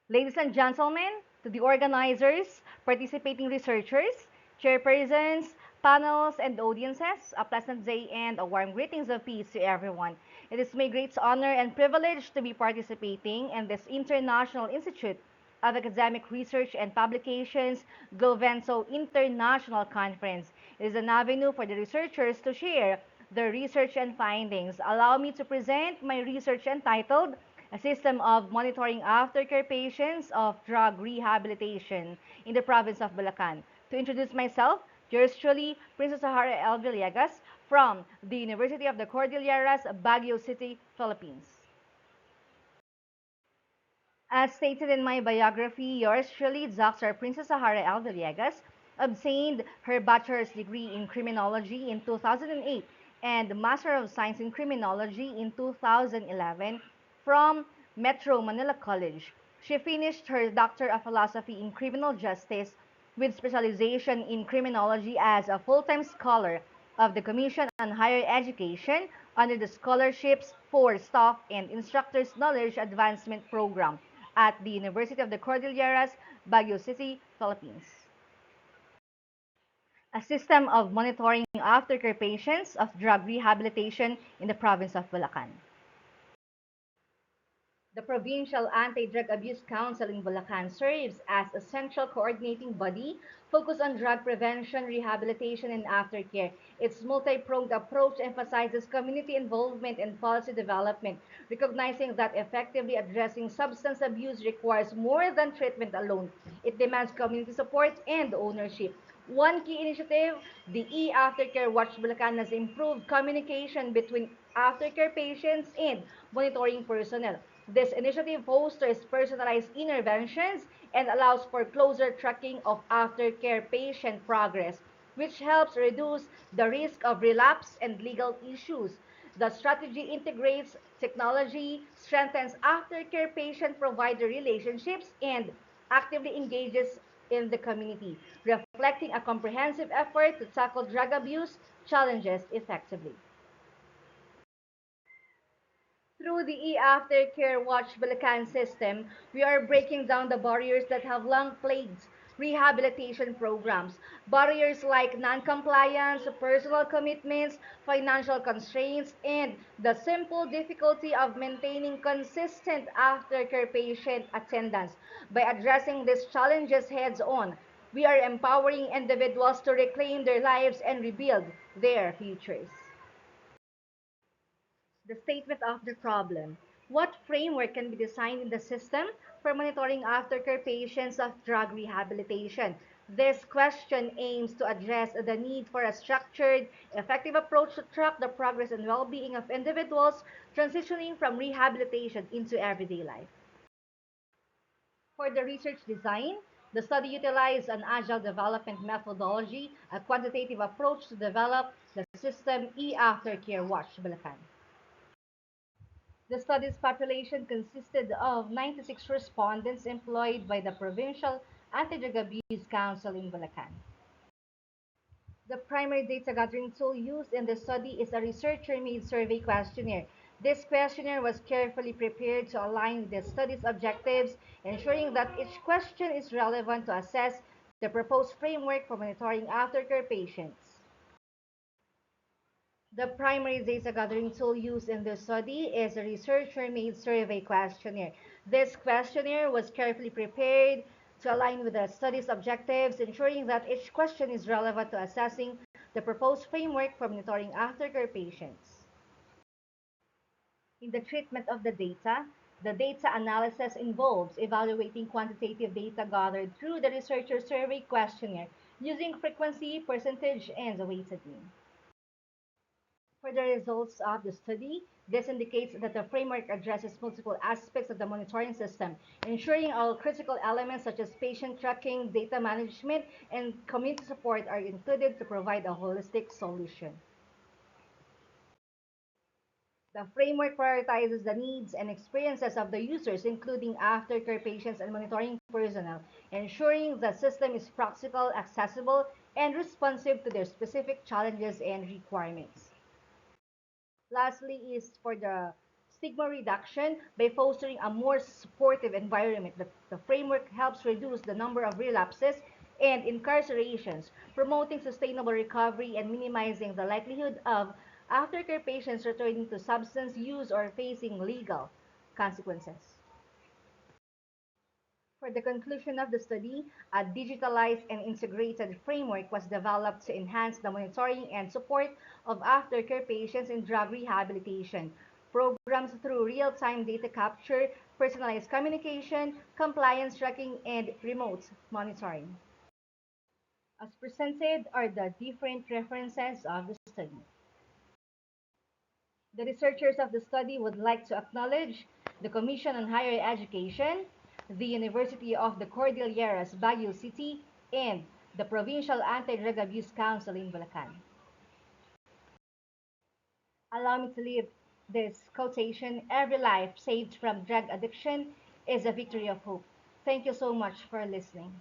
Ladies and gentlemen, to the organizers, participating researchers, chairpersons, panels, and audiences, a pleasant day and a warm greetings of peace to everyone. It is my great honor and privilege to be participating in this International Institute of Academic Research and Publications Gilvento International Conference. It is an avenue for the researchers to share their research and findings. Allow me to present my research entitled A System of Monitoring Aftercare Patients of Drug Rehabilitation in the Province of Bulacan. To introduce myself, yours truly, Princess Sahara L. Villegas from the University of the Cordilleras, Baguio City, Philippines. As stated in my biography, yours truly, Dr. Princess Sahara L. Villegas, obtained her bachelor's degree in criminology in 2008 and Master of Science in Criminology in 2011 from Metro Manila College. She finished her Doctor of Philosophy in Criminal Justice with specialization in criminology as a full-time scholar of the Commission on Higher Education under the Scholarships for Staff and Instructors Knowledge Advancement Program at the University of the Cordilleras, Baguio City, Philippines. A system of monitoring aftercare patients of drug rehabilitation in the province of Bulacan. The Provincial Anti-Drug Abuse Council in Bulacan serves as a central coordinating body focused on drug prevention, rehabilitation, and aftercare. Its multi-pronged approach emphasizes community involvement and policy development, recognizing that effectively addressing substance abuse requires more than treatment alone. It demands community support and ownership. One key initiative, the e-Aftercare Watch Bulacan, has improved communication between aftercare patients and monitoring personnel. This initiative fosters personalized interventions and allows for closer tracking of aftercare patient progress, which helps reduce the risk of relapse and legal issues. The strategy integrates technology, strengthens aftercare patient-provider relationships, and actively engages in the community, reflecting a comprehensive effort to tackle drug abuse challenges effectively. Through the e-Aftercare Watch Bulacan system, we are breaking down the barriers that have long plagued rehabilitation programs. Barriers like non-compliance, personal commitments, financial constraints, and the simple difficulty of maintaining consistent aftercare patient attendance. By addressing these challenges heads-on, we are empowering individuals to reclaim their lives and rebuild their futures. The statement of the problem. What framework can be designed in the system for monitoring aftercare patients of drug rehabilitation? This question aims to address the need for a structured, effective approach to track the progress and well-being of individuals transitioning from rehabilitation into everyday life. For the research design, the study utilized an agile development methodology, a quantitative approach to develop the system e-Aftercare Watch Bulacan. The study's population consisted of 96 respondents employed by the Provincial Anti-Drug Abuse Council in Bulacan. The primary data gathering tool used in the study is a researcher-made survey questionnaire. This questionnaire was carefully prepared to align with the study's objectives, ensuring that each question is relevant to assess the proposed framework for monitoring aftercare patients. The primary data gathering tool used in this study is a researcher-made survey questionnaire. This questionnaire was carefully prepared to align with the study's objectives, ensuring that each question is relevant to assessing the proposed framework for monitoring aftercare patients. In the treatment of the data analysis involves evaluating quantitative data gathered through the researcher survey questionnaire using frequency, percentage, and the weighted mean. For the results of the study, this indicates that the framework addresses multiple aspects of the monitoring system, ensuring all critical elements such as patient tracking, data management, and community support are included to provide a holistic solution. The framework prioritizes the needs and experiences of the users, including aftercare patients and monitoring personnel, ensuring the system is practical, accessible, and responsive to their specific challenges and requirements. Lastly is for the stigma reduction by fostering a more supportive environment. The framework helps reduce the number of relapses and incarcerations, promoting sustainable recovery and minimizing the likelihood of aftercare patients returning to substance use or facing legal consequences. For the conclusion of the study, a digitalized and integrated framework was developed to enhance the monitoring and support of aftercare patients in drug rehabilitation programs through real-time data capture, personalized communication, compliance tracking, and remote monitoring. As presented are the different references of the study. The researchers of the study would like to acknowledge the Commission on Higher Education, the University of the Cordilleras, Baguio City, and the Provincial Anti-Drug Abuse Council in Bulacan. Allow me to leave this quotation: every life saved from drug addiction is a victory of hope. Thank you so much for listening.